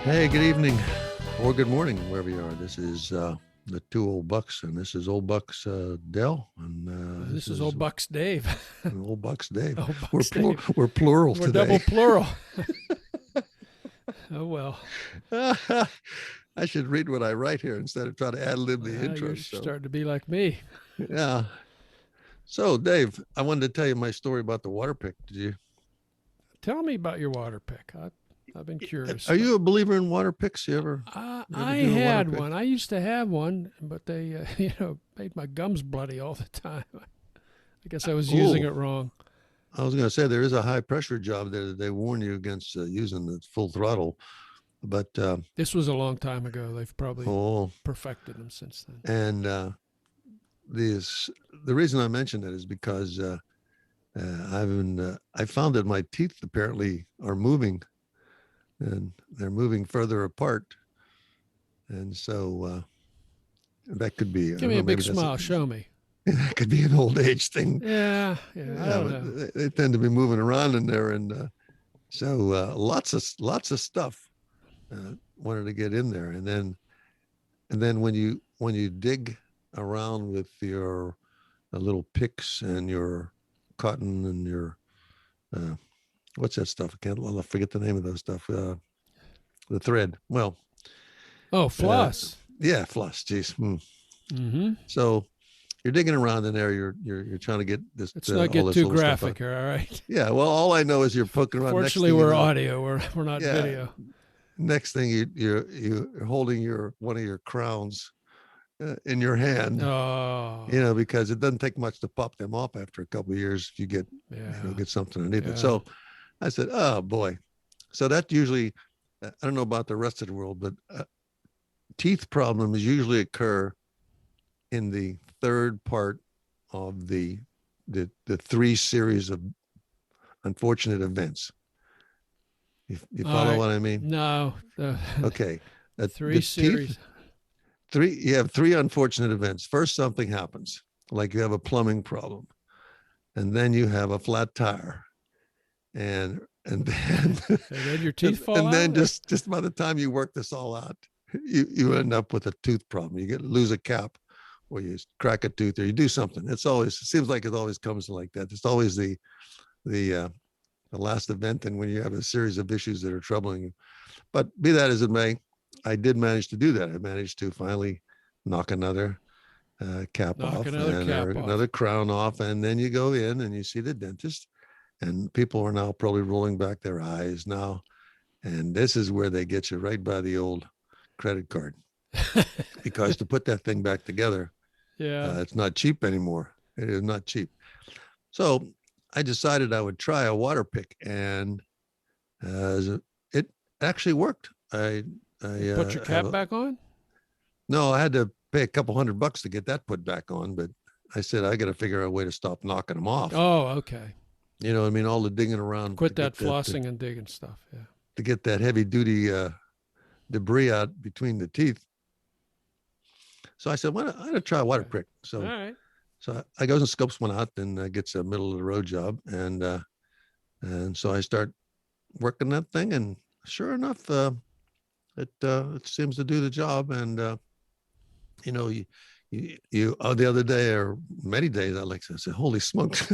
Hey, good evening or good morning, wherever you are. This is the two old bucks, and this is old bucks Dell, and This is old Bucks Dave. old bucks Dave. Old We're Bucks Dave. we're plural We're today. double plural. Oh well. I should read what I write here instead of trying to ad lib the intro. You're starting to be like me. Yeah. So, Dave, I wanted to tell you my story about the Water Pic. Did you? Tell me about your water pick. I've been curious. Are you a believer in Water Pics? You ever? I had one. I used to have one, but they, made my gums bloody all the time. I guess I was using it wrong. I was going to say there is a high pressure job there that they warn you against using the full throttle, but this was a long time ago. They've probably perfected them since then. And the reason I mention that is because I found that my teeth apparently are moving, and they're moving further apart, and so that could be. Give me a big smile. Show me. That could be an old age thing. Yeah. I don't know. They tend to be moving around in there, and so lots of stuff wanted to get in there, and then when you dig around with your little picks and your cotton and your what's that stuff? I forget the name of those stuff. The thread. Well. Oh, floss. Yeah, floss. Geez. Mm-hmm. So you're digging around in there. You're trying to get this. Let's not get too graphic here. All right. Yeah. Well, all I know is you're poking around. Fortunately, we're audio. We're not video. Next thing you're holding one of your crowns in your hand. Oh. Because it doesn't take much to pop them off after a couple of years if you get something underneath it. So I said, oh boy. So that usually, I don't know about the rest of the world, but teeth problems usually occur in the third part of the three series of unfortunate events. You follow what I mean? No. Okay. Three series. You have three unfortunate events. First, something happens, like you have a plumbing problem, and then you have a flat tire, and then your teeth fall out. And then just by the time you work this all out, you end up with a tooth problem. You lose a cap, or you crack a tooth, or you do something. It seems like it always comes like that. It's always the last event, and when you have a series of issues that are troubling you. But be that as it may, I did manage to do that. I managed to finally knock another cap off, another crown off, and then you go in and you see the dentist, and people are now probably rolling back their eyes now, and this is where they get you right by the old credit card, because to put that thing back together, it's not cheap anymore. It is not cheap. So I decided I would try a Water Pic, and it actually worked. I put your cap back on? No, I had to pay a couple $100 to get that put back on, but I said I got to figure out a way to stop knocking them off. Oh, okay. You know what I mean? All the digging around. Quit that flossing and digging stuff. Yeah. To get that heavy duty debris out between the teeth. So I said, I'm going to try a Water Pic. So, all right. So I goes and scopes one out, and gets a middle of the road job, and so I start working that thing, and sure enough, it seems to do the job. And you the other day, or many days, I said, holy smokes,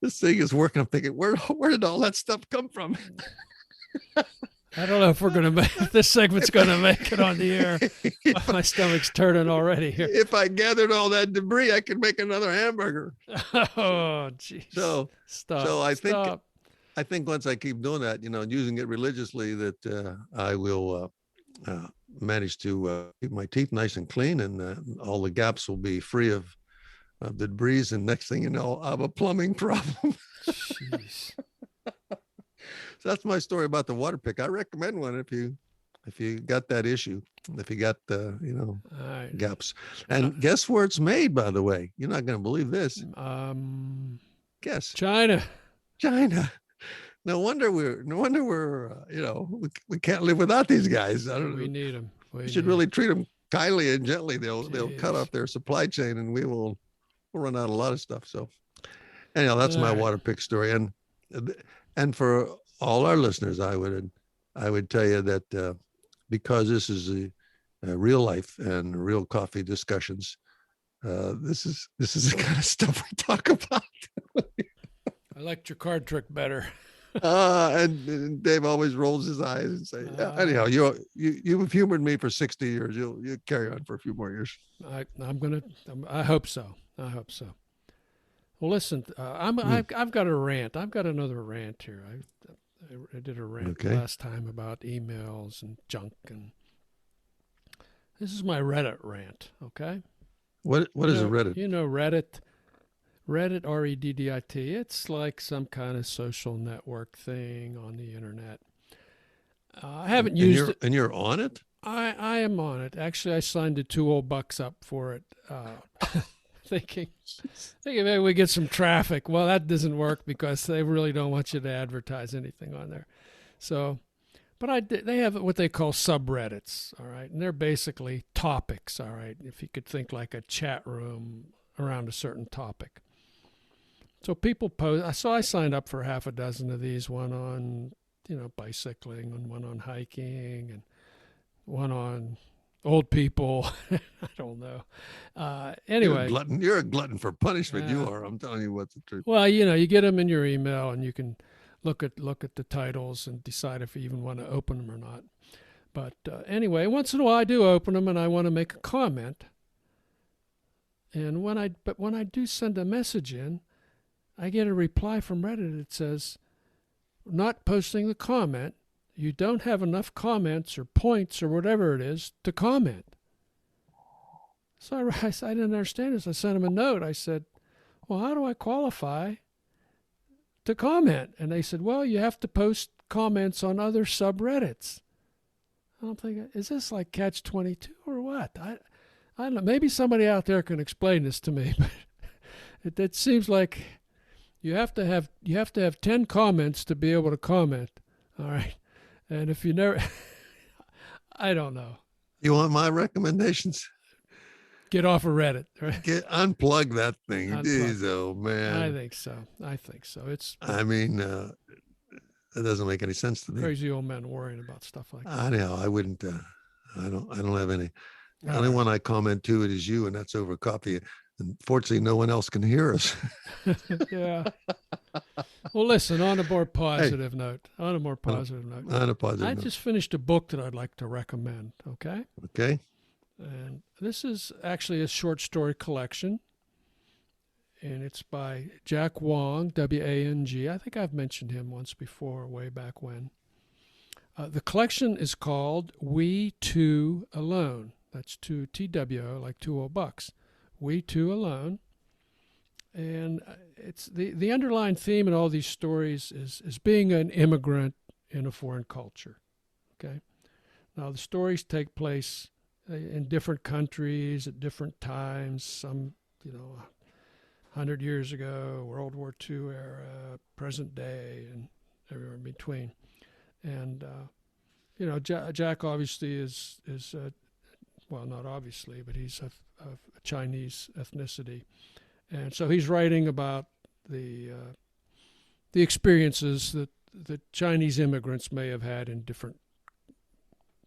this thing is working. I'm thinking, where did all that stuff come from? I don't know if this segment's going to make it on the air. My stomach's turning already here. If I gathered all that debris, I could make another hamburger. Oh, geez. So stop. I think once I keep doing that, using it religiously, that I will manage to keep my teeth nice and clean, and all the gaps will be free of the debris. And next thing you know, I have a plumbing problem. Jeez. So that's my story about the Water Pic. I recommend one if you got that issue, if you got gaps. And guess where it's made, by the way? You're not going to believe this. Guess. China. No wonder we're we can't live without these guys. I don't know. We need them. We should really treat them kindly and gently. They'll cut off their supply chain, and we'll run out a lot of stuff. So anyhow, that's my Water Pic story. And for all our listeners, I would tell you that because this is a real life and real coffee discussions. This is the kind of stuff we talk about. I liked your card trick better. And Dave always rolls his eyes and say, anyhow, you've humored me for 60 years. You'll carry on for a few more years. I hope so. I hope so. Well, listen, I've got a rant. I've got another rant here. I did a rant last time about emails and junk, and this is my Reddit rant. Okay. What is a Reddit? You know Reddit. Reddit, Reddit. It's like some kind of social network thing on the internet. I haven't used it. And you're on it? I am on it. Actually, I signed the $2 up for it, thinking maybe we get some traffic. Well, that doesn't work because they really don't want you to advertise anything on there. So, but they have what they call subreddits, all right? And they're basically topics, all right? If you could think like a chat room around a certain topic. So people post. So I signed up for half a dozen of these. One on, bicycling, and one on hiking, and one on old people. I don't know. Anyway, you're a glutton for punishment. You are. I'm telling you what's the truth. Well, you get them in your email, and you can look at the titles and decide if you even want to open them or not. But anyway, once in a while I do open them, and I want to make a comment. And when I do send a message in, I get a reply from Reddit that says, not posting the comment. You don't have enough comments or points or whatever it is to comment. So I didn't understand this. I sent him a note. I said, well, how do I qualify to comment? And they said, well, you have to post comments on other subreddits. I'm thinking, is this like Catch-22 or what? I don't know. Maybe somebody out there can explain this to me, but it seems like you have to have 10 comments to be able to comment. All right. And if you never, I don't know. You want my recommendations? Get off of Reddit. Right? Unplug that thing. Jeez, oh man. I think so. It doesn't make any sense to me. Crazy old men worrying about stuff like that. I know. I wouldn't. I don't have any. The only one I comment to it is you, and that's over coffee. And fortunately, no one else can hear us. Yeah. Well, listen, on a more positive note. I just finished a book that I'd like to recommend, okay? Okay. And this is actually a short story collection. And it's by Jack Wang, W-A-N-G. I think I've mentioned him once before, way back when. The collection is called We Two Alone. That's two T-W-O, like $2. We Two Alone. And it's the underlying theme in all these stories is being an immigrant in a foreign culture. Okay. Now the stories take place in different countries at different times. Some, 100 years ago, World War II era, present day, and everywhere in between. And Jack obviously is well, not obviously, but he's of Chinese ethnicity. And so he's writing about the experiences that the Chinese immigrants may have had in different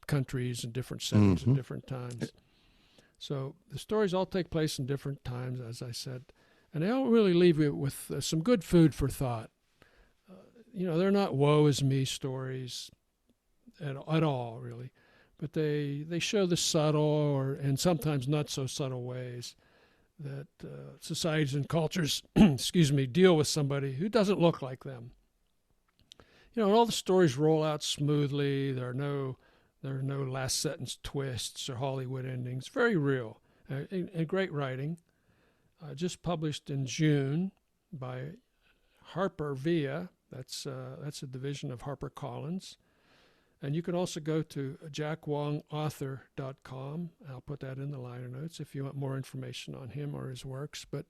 countries and different settings and different times. So the stories all take place in different times, as I said, and they all really leave you with some good food for thought. They're not woe is me stories at all, really, but they show the subtle and sometimes not so subtle ways that societies and cultures, deal with somebody who doesn't look like them. All the stories roll out smoothly. There are no last sentence twists or Hollywood endings. Very real and great writing. Just published in June by Harper Via. That's a division of HarperCollins. And you can also go to jackwongauthor.com. I'll put that in the liner notes if you want more information on him or his works. But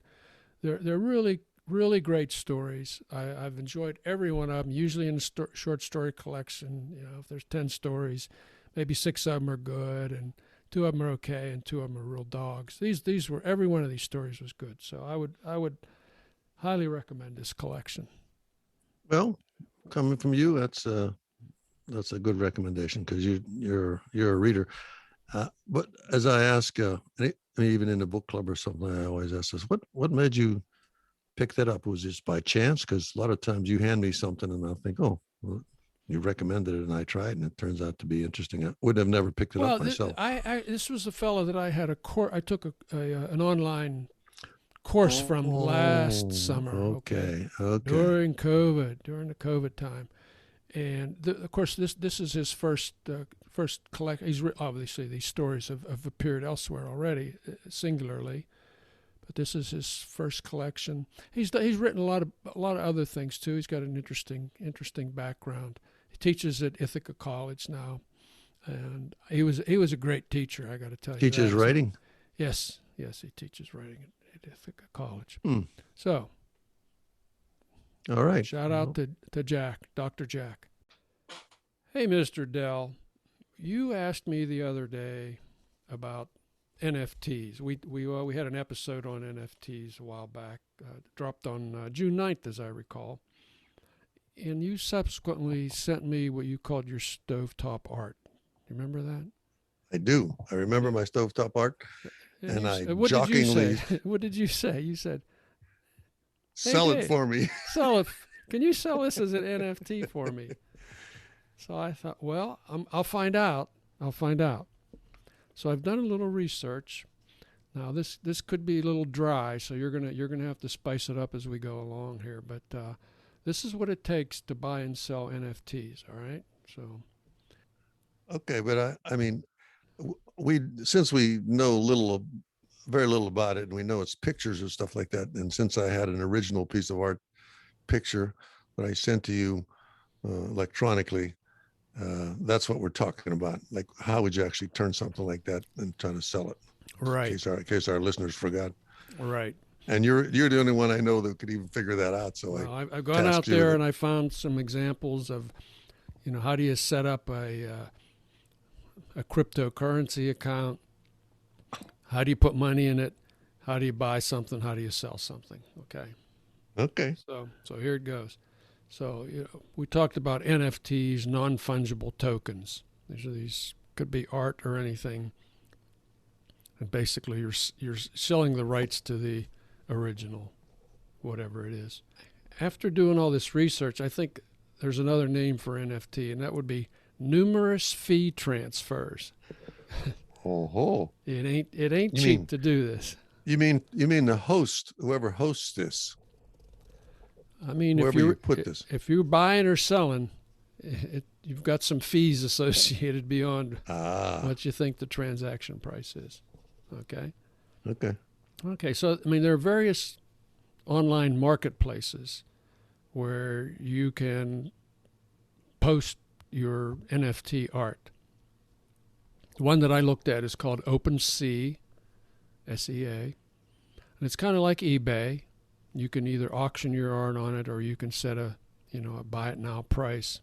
they're really, really great stories. I've enjoyed every one of them. Usually in a short story collection, if there's 10 stories, maybe 6 of them are good and 2 of them are okay and 2 of them are real dogs. These were, every one of these stories was good. So I would highly recommend this collection. Well, coming from you, that's that's a good recommendation because you're a reader. But as I ask, even in a book club or something, I always ask this: what made you pick that up? Was it just by chance? Because a lot of times you hand me something and I'll think, oh, well, you recommended it and I tried and it turns out to be interesting. I would have never picked it up myself. This was a fellow that I had I took an online course from last summer. Okay. During the COVID time, and of course this is his first collection. He's obviously these stories have appeared elsewhere already, singularly, but this is his first collection. He's written a lot of other things too. He's got an interesting background. He teaches at Ithaca College now, and he was a great teacher. I got to tell you. Teaches writing. Yes, he teaches writing at Ithaca College. So, all right. Shout out to Jack, Dr. Jack. Hey, Mr. Dell, you asked me the other day about NFTs. We had an episode on NFTs a while back, dropped on June 9th, as I recall. And you subsequently sent me what you called your stovetop art. You remember that? I do. I remember my stovetop art. And what did you say? You said, sell it for me. Sell it. Can you sell this as an NFT for me? So I thought, well, I'll find out. So I've done a little research. Now this could be a little dry, so you're gonna have to spice it up as we go along here. But this is what it takes to buy and sell NFTs. All right. So. Okay, but I mean, since we know very little about it, and we know it's pictures and stuff like that, and since I had an original piece of art picture that I sent to you electronically, that's what we're talking about. Like, how would you actually turn something like that and try to sell it? Right. In case our listeners forgot. Right. And you're the only one I know that could even figure that out. So I've gone out there and I found some examples of, how do you set up a cryptocurrency account? How do you put money in it? How do you buy something? How do you sell something? Okay. So here it goes. So we talked about NFTs, non-fungible tokens. These could be art or anything, and basically you're selling the rights to the original, whatever it is. After doing all this research, I think there's another name for NFT, and that would be numerous fee transfers. Oh, it ain't cheap to do this. You mean the host, whoever hosts this? I mean, if you're buying or selling, you've got some fees associated beyond what you think the transaction price is. Okay. So I mean, there are various online marketplaces where you can post your NFT art. The one that I looked at is called OpenSea, SEA, and it's kind of like eBay. You can either auction your art on it, or you can set a buy it now price.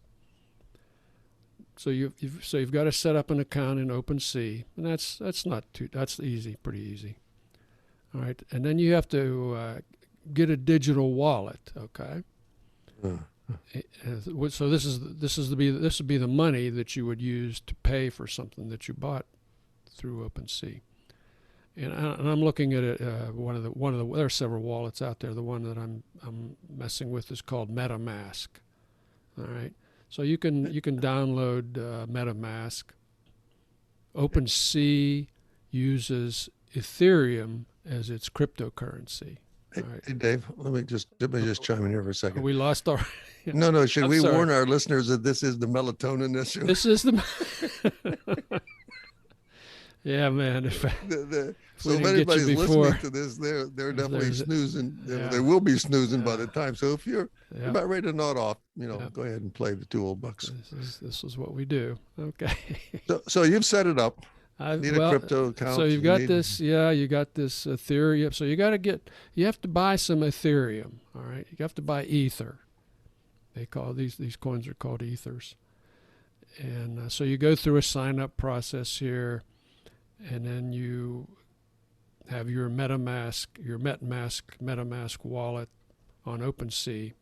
So you've got to set up an account in OpenSea, and that's easy, pretty easy. All right, and then you have to get a digital wallet. Okay. So this would be the money that you would use to pay for something that you bought through OpenSea. And I'm looking at it. There are several wallets out there. The one that I'm messing with is called MetaMask. All right, so you can download MetaMask. OpenSea uses Ethereum as its cryptocurrency. Hey, Dave, let me just chime in here for a second. We lost our. No. Should we warn our listeners that this is the melatonin issue? This is the. Yeah, man. So if anybody's listening to this, they're definitely snoozing. They will be snoozing by the time. So if you're about ready to nod off, go ahead and play the 2 old bucks. This is what we do. Okay. So you've set it up. Need a crypto account. So you got this Ethereum. So you have to buy some Ethereum. All right. You have to buy Ether. They call these coins are called Ethers. And so you go through a sign up process here, and then you have your MetaMask wallet on OpenSea.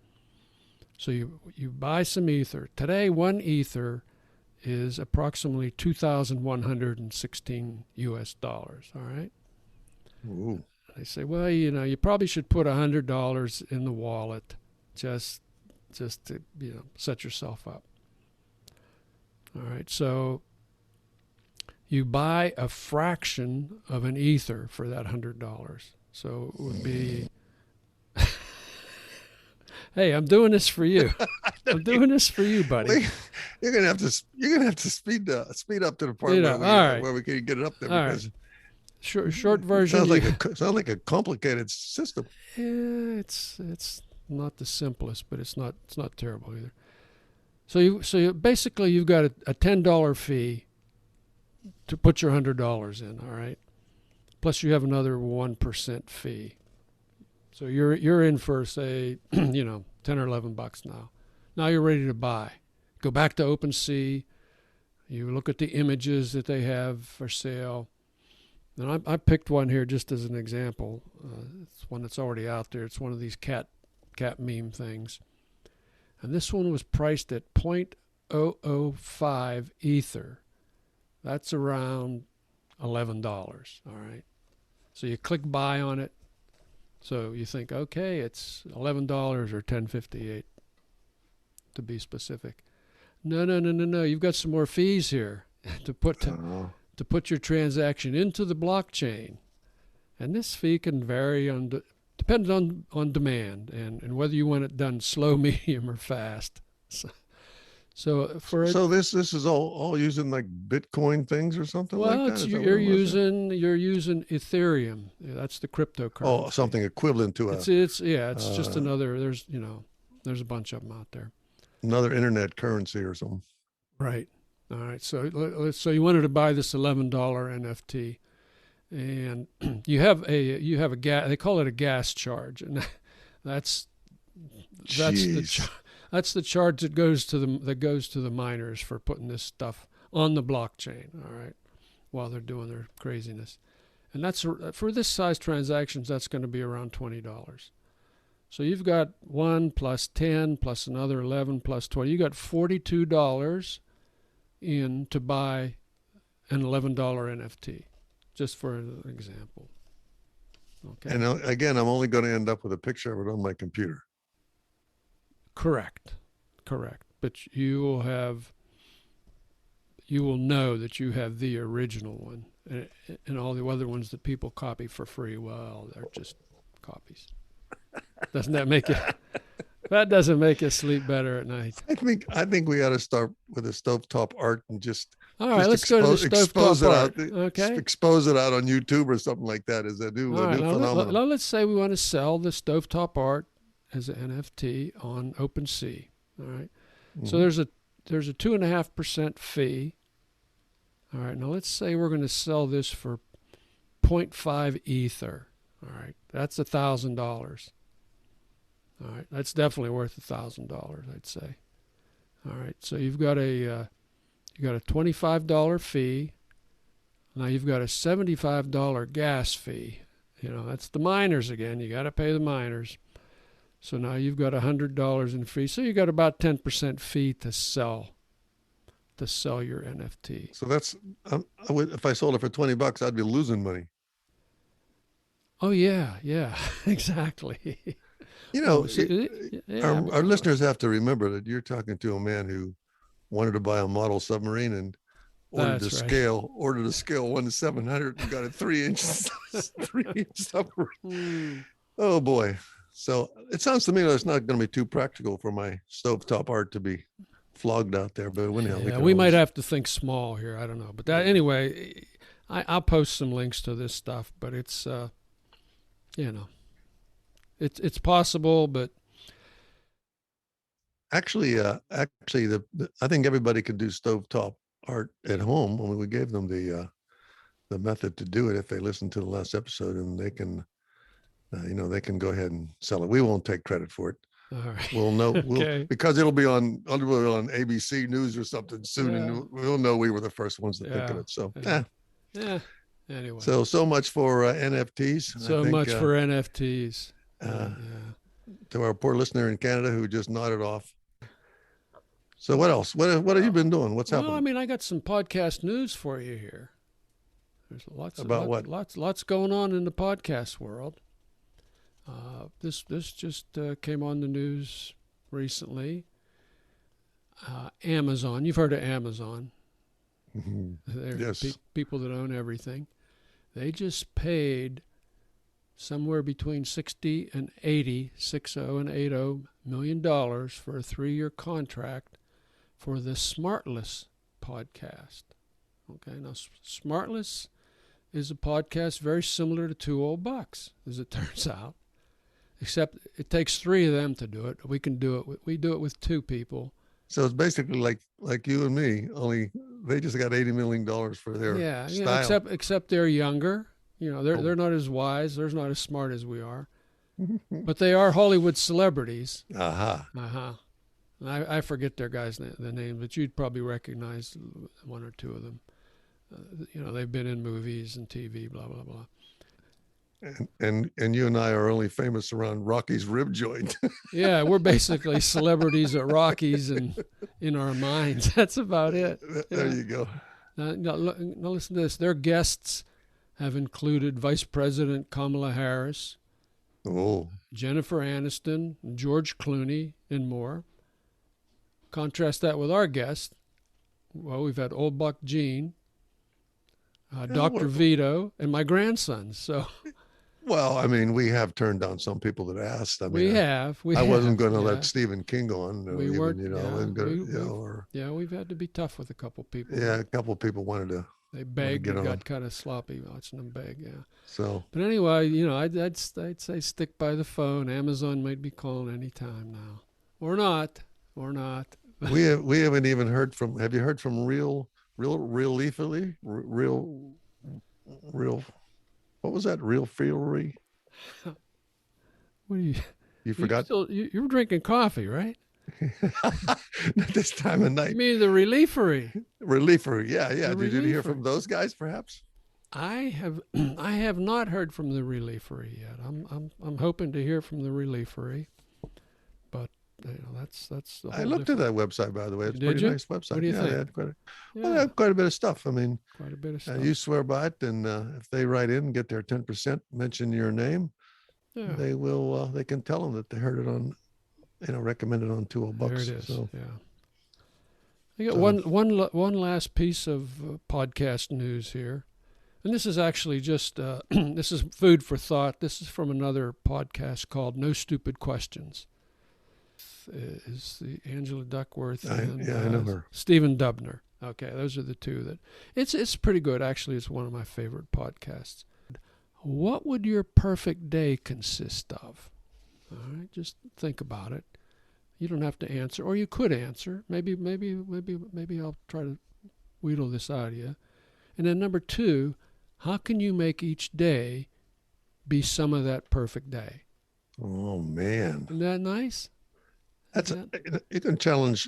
So you buy some Ether. Today, 1 Ether is approximately $2,116 US. All right. Ooh. They say, well, you probably should put $100 in the wallet, just to set yourself up. All right. So you buy a fraction of an ether for that $100. So it would be, hey, I'm doing this for you. I'm doing this for you, buddy. You're gonna have to speed up to the part where we can get it up there, because short version. Sounds like a complicated system. Yeah, it's not the simplest, but it's not terrible either. So you basically you've got a $10 fee to put your $100 in. All right, plus you have another 1% fee. So you're in for, say, $10 or $11 now. Now you're ready to buy. Go back to OpenSea. You look at the images that they have for sale. And I picked one here just as an example. It's one that's already out there. It's one of these cat meme things. And this one was priced at 0.005 Ether. That's around $11. All right. So you click buy on it. So you think, okay, it's $11 or $10.58 to be specific. No. You've got some more fees here to put your transaction into the blockchain. And this fee can vary depending on demand and whether you want it done slow, medium, or fast. So this is all using like Bitcoin things or something like that? You're using Ethereum. Yeah, that's the cryptocurrency. Oh, something equivalent to it's just another. There's a bunch of them out there. Another internet currency or something. Right. All right. So you wanted to buy this $11 NFT, and you have a gas. They call it a gas charge, and that's the charge that goes to the miners for putting this stuff on the blockchain. All right, while they're doing their craziness, and that's for this size transactions. That's going to be around $20. So you've got 1 plus 10 plus another 11 plus 20. You got $42 in to buy an $11 NFT, just for an example. Okay. And again, I'm only going to end up with a picture of it on my computer. Correct. But you will know that you have the original one, and all the other ones that people copy for free, well, they're just copies. Doesn't that make you? That doesn't make you sleep better at night. I think we ought to start with a stovetop art and just. All right, let's go to the stovetop art. Okay. Expose it out on YouTube or something like that. Is a new phenomenon. Now let's say we want to sell the stovetop art as an NFT on OpenSea. All right. Mm-hmm. So there's a 2.5% fee. All right. Now let's say we're going to sell this for 0.5 Ether. All right. That's $1,000. All right. That's definitely worth $1,000, I'd say. All right. So you've got a $25 fee. Now you've got a $75 gas fee. That's the miners again. You got to pay the miners. So now you've got $100 in fee. So you got about 10% fee to sell your NFT. So that's if I sold it for $20, I'd be losing money. Oh yeah, exactly. Our listeners have to remember that you're talking to a man who wanted to buy a model submarine and ordered a scale 1:700 and got a 3-inch submarine. Oh boy. So it sounds to me like it's not going to be too practical for my stovetop art to be flogged out there. But we might have to think small here. I don't know. But anyway, I'll post some links to this stuff. But it's, it's possible. But actually, I think everybody can do stovetop art at home. I mean, we gave them the method to do it if they listen to the last episode, and they can. They can go ahead and sell it. We won't take credit for it. All right. We'll know because it'll be on ABC News or something soon, and we'll know we were the first ones to think of it. So, Anyway. So much for NFTs. So much for NFTs. To our poor listener in Canada who just nodded off. So what else? What have you been doing? What's happening? Well, I mean, I got some podcast news for you here. There's lots going on in the podcast world. This just came on the news recently. Amazon. You've heard of Amazon. Mm-hmm. Yes. People that own everything. They just paid somewhere between $60 and $80 million for a 3-year contract for the Smartless podcast. Okay, now Smartless is a podcast very similar to Two Old Bucks, as it turns out, except it takes 3 of them to do it. We do it with 2 people. So it's basically like you and me, only they just got $80 million for their style. Except they're younger. They're not as wise. They're not as smart as we are. But they are Hollywood celebrities. I forget their guys' the name, but you'd probably recognize 1 or 2 of them. They've been in movies and TV, blah blah blah. And you and I are only famous around Rocky's rib joint. Yeah, we're basically celebrities at Rocky's and in our minds. That's about it. There you go. Now listen to this. Their guests have included Vice President Kamala Harris, Jennifer Aniston, George Clooney, and more. Contrast that with our guests. Well, we've had Old Buck Gene, Dr. Vito, and my grandson. So, well, I mean, we have turned down some people that asked. I mean, I wasn't going to let Stephen King on. We weren't. We've had to be tough with a couple people. Yeah, a couple people wanted to. They begged and got kind of sloppy watching them beg. Yeah. So. But anyway, I'd say stick by the phone. Amazon might be calling any time now, or not. We haven't even heard from. Have you heard from real leafily? What was that? Real feelery? What are you? You forgot? You're drinking coffee, right? Not this time of night. You mean the reliefery? Reliefery, yeah. Did you hear from those guys, perhaps? I have not heard from the reliefery yet. I'm hoping to hear from the reliefery, but that's. I looked at that website, by the way. It's a pretty nice website. What do you think? They had quite a bit of stuff. I mean, quite a bit of stuff. You swear by it, and if they write in and get their 10%, mention your name, they will. They can tell them that they heard it on, recommended on 2 Old Bucks. There it is. So, yeah. I got one last piece of podcast news here, and this is actually just this is food for thought. This is from another podcast called No Stupid Questions. Is the Angela Duckworth and I know her. Stephen Dubner. Okay, those are the 2 that it's pretty good. Actually, it's one of my favorite podcasts. What would your perfect day consist of? All right, just think about it. You don't have to answer, or you could answer. Maybe I'll try to wheedle this out of you. And then number 2, how can you make each day be some of that perfect day? Oh man, isn't that nice? We can challenge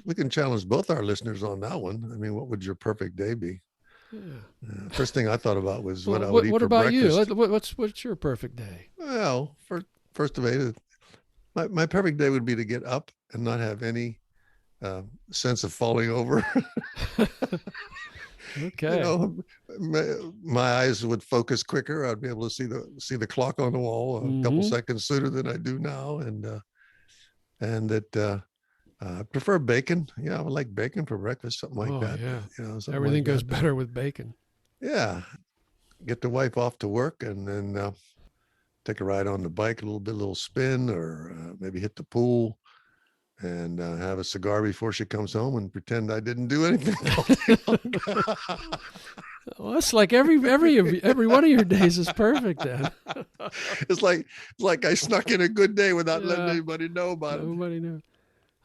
both our listeners on that one. I mean, what would your perfect day be? Yeah. First thing I thought about was what I would eat for breakfast. What about you? What's your perfect day? Well, first of all, my perfect day would be to get up and not have any sense of falling over. Okay. My eyes would focus quicker. I'd be able to see the clock on the wall a couple seconds sooner than I do now, and that I prefer bacon. Yeah, I would like bacon for breakfast, something like that. Yeah. Everything goes better with bacon. Yeah. Get the wife off to work and then take a ride on the bike, a little spin, or maybe hit the pool and have a cigar before she comes home and pretend I didn't do anything all day long. Well, it's like every one of your days is perfect then. It's like I snuck in a good day without letting anybody know about it. Nobody knew.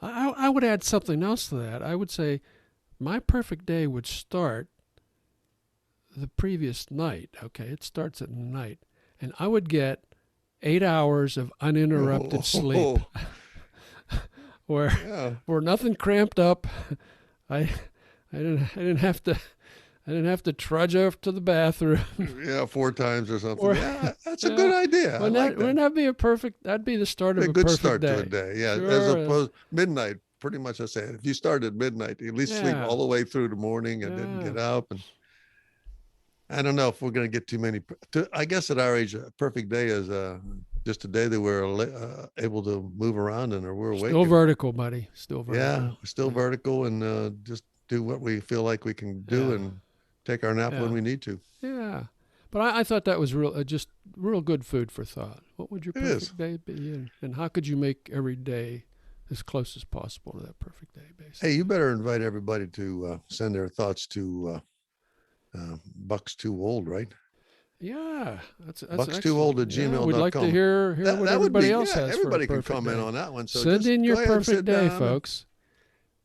I would add something else to that. I would say my perfect day would start the previous night. Okay, it starts at night. And I would get 8 hours of uninterrupted sleep. Where nothing cramped up. I didn't have to trudge off to the bathroom. 4 times or something. That's a good idea. Wouldn't that be that'd be the start of a good perfect start day. to a day. Yeah, sure. as opposed midnight pretty much I say, if you start at midnight, at least sleep all the way through the morning and then get up. And I don't know if we're going to get too many. I guess at our age, a perfect day is just a day that we're able to move around and we're awake. Still vertical, buddy. Still vertical. Yeah, still vertical, and just do what we feel like we can do and take our nap when we need to. Yeah. But I thought that was just real good food for thought. What would your perfect day be? And how could you make every day as close as possible to that perfect day, basically? Hey, you better invite everybody to send their thoughts to BUCKSTWOOLD, right? Yeah. That's BUCKSTWOOLD@gmail.com. We'd like to hear what everybody else has. Everybody can comment on that one. So send in your perfect day, folks.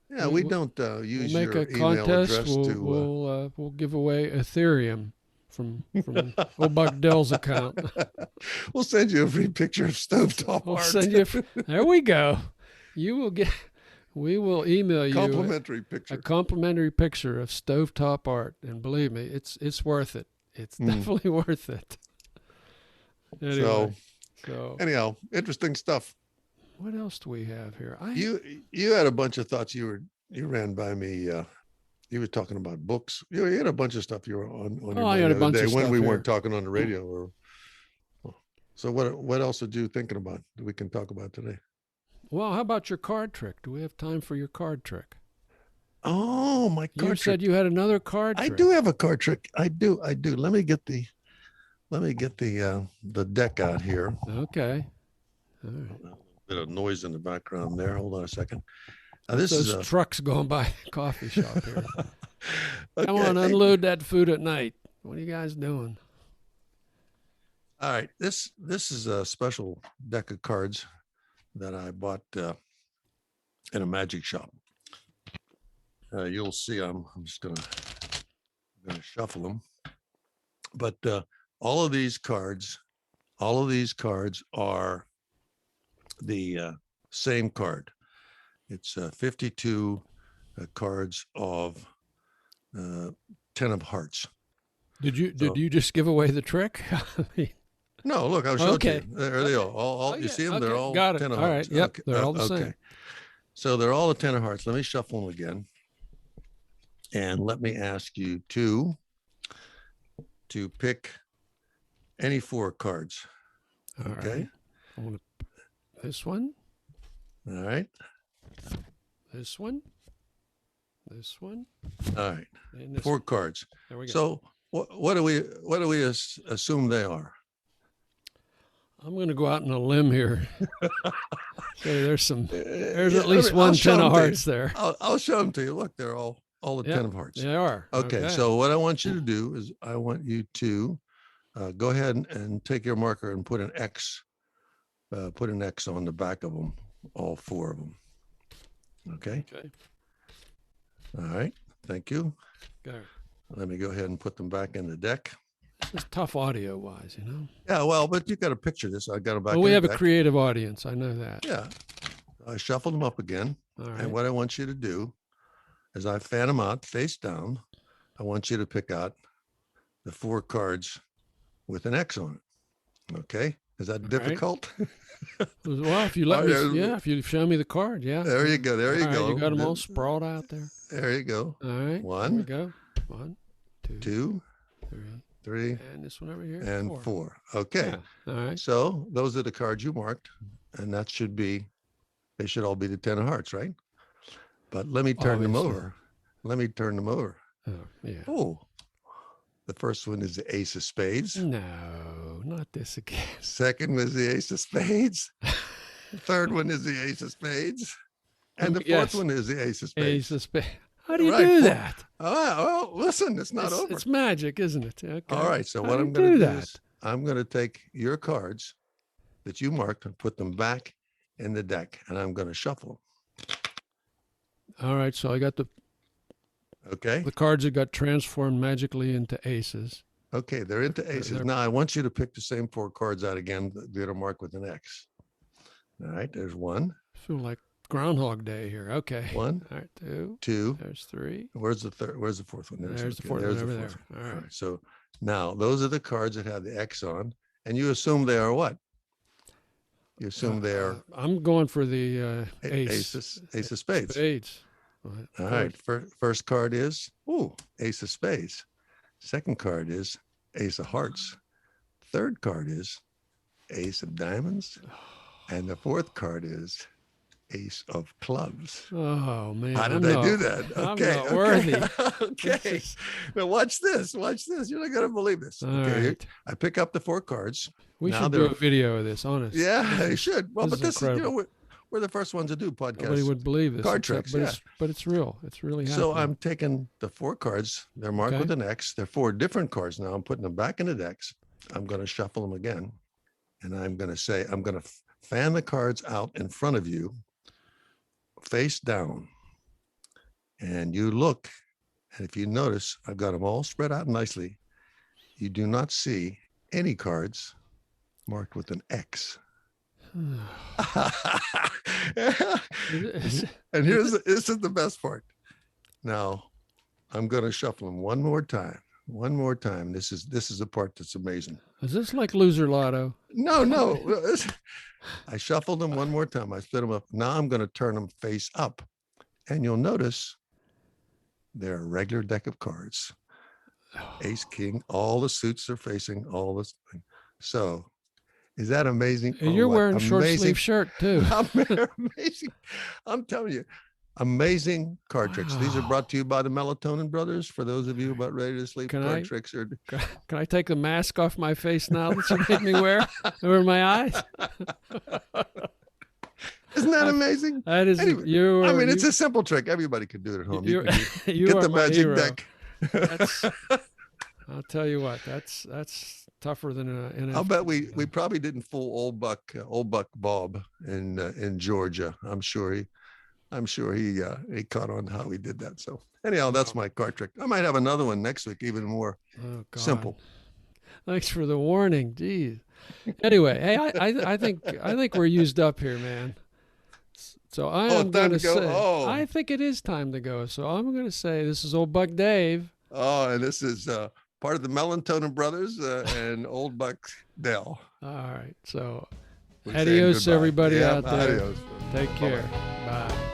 Yeah, we don't use we'll make your a contest. email address to... We'll give away Ethereum from old Buck Dell's account. We'll send you a free picture of stovetop art. Send you there we go. We will email you complimentary a complimentary picture of stovetop art, and believe me, it's worth it. It's definitely worth it. Anyway, so anyhow, interesting stuff. What else do we have here? You had a bunch of thoughts. You ran by me. You were talking about books. You had a bunch of stuff you were on your I had a bunch of stuff when we here. weren't talking on the radio. So what else are you thinking about that we can talk about today? Well, how about your card trick? Do we have time for your card trick? Oh, my card trick. You said you had another card trick. I do have a card trick. I do. Let me get the deck out here. Okay. All right. A bit of noise in the background there. Hold on a second. This is trucks going by the coffee shop here. Come on, unload that food at night. What are you guys doing? All right. This is a special deck of cards that I bought in a magic shop. You'll see. I'm just gonna shuffle them. But all of these cards are the same card. It's 52 cards of 10 of hearts. Did you just give away the trick? No, look, I'll show it to you. There they are. You see them? They're all 10 of hearts. All right. Yep. Okay. They're all the same. So they're all the 10 of hearts. Let me shuffle them again. And let me ask you to pick any 4 cards. All okay. Right. I want this one. All right. This one. This one. All right. And 4 cards. There we go. So what do we assume they are? I'm going to go out on a limb here. Okay, there's at least one 10 of hearts there. I'll show them to you. Look, they're all the 10 of hearts. They are. Okay. So what I want you to do is I want you to go ahead and take your marker and put an X. Put an X on the back of them, all 4 of them. Okay. Okay. All right. Thank you. Okay. Let me go ahead and put them back in the deck. It's tough audio-wise, you know. Yeah, well, but you got to picture this. I got them back. Well, we have a creative audience. I know that. Yeah. I shuffled them up again. All right. And what I want you to do is I fan them out face down. I want you to pick out the 4 cards with an X on it. Okay. Is that difficult? Right. Well, if you let me, if you show me the card, yeah. There you go. There you go. You got them all sprawled out there. There you go. All right. One. There we go. 1, 2, 3, and this one over here. And 4. Okay. Yeah. All right. So those are the cards you marked, and they should all be the 10 of hearts, right? But let me turn them over. Oh, yeah. Oh, the first one is the ace of spades. No, not this again. Second was the ace of spades. Third one is the ace of spades. And the fourth one is the ace of spades. Ace of spades. How do you do that? Oh, well, listen, it's not over. It's magic, isn't it? Okay. All right. So what I'm going to do is I'm going to take your cards that you marked and put them back in the deck, and I'm going to shuffle them. All right. So I got the cards that got transformed magically into aces. Okay. They're into aces. Now I want you to pick the same 4 cards out again that are marked with an X. All right. There's 1. I feel like Groundhog Day here. Okay. 1. All right. 2. There's 3. Where's the third? Where's the 4th one? There's the 4th one over there. All right. So now those are the cards that have the X on, and you assume they are what? You assume they're I'm going for the ace. Ace of spades. Spades. All right. First card is ace of spades. Second card is ace of hearts. Third card is ace of diamonds. And the fourth card is ace of clubs. Oh man! How did I do that? Okay, I'm not worthy. Okay. Now watch this. Watch this. You're not gonna believe this. All okay. Right. I pick up the 4 cards. We should do a video of this. Honest. Yeah, you should. Well, but this is, incredible. we're the first ones to do podcasts. Nobody would believe this. Card tricks. But it's real. It's really happening. So I'm taking the 4 cards. They're marked with an X. They're 4 different cards now. I'm putting them back in the decks. I'm going to shuffle them again, and I'm going to say I'm going to fan the cards out in front of you, face down, and you look, and if you notice, I've got them all spread out nicely. You do not see any cards marked with an X. And this is the best part. Now, I'm going to shuffle them one more time. This is the part that's amazing. Is this like loser lotto? No. I shuffled them one more time. I split them up. Now I'm going to turn them face up. And you'll notice they're a regular deck of cards. Ace, king, all the suits are facing all this. So is that amazing? And you're wearing short sleeve shirt too. Amazing. I'm telling you, amazing card tricks. These are brought to you by the Melatonin Brothers. For those of you about ready to sleep, tricks are. Can I take the mask off my face now that you made me wear over my eyes? Isn't that amazing? That is. Anyway, it's a simple trick. Everybody can do it at home. You get the magic hero. deck. I'll tell you what. That's tougher than an. I'll bet we probably didn't fool old Buck Bob in Georgia. I'm sure he caught on how we did that. So anyhow, that's my card trick. I might have another one next week, even more simple. Thanks for the warning. Geez. Anyway, hey, I think we're used up here, man. So I'm going to say, I think it is time to go. So I'm going to say, this is old Buck Dave. Oh, and this is part of the Melatonin Brothers and old Buck Dale. All right. So adios, everybody out there. Adios. Take care. Bye.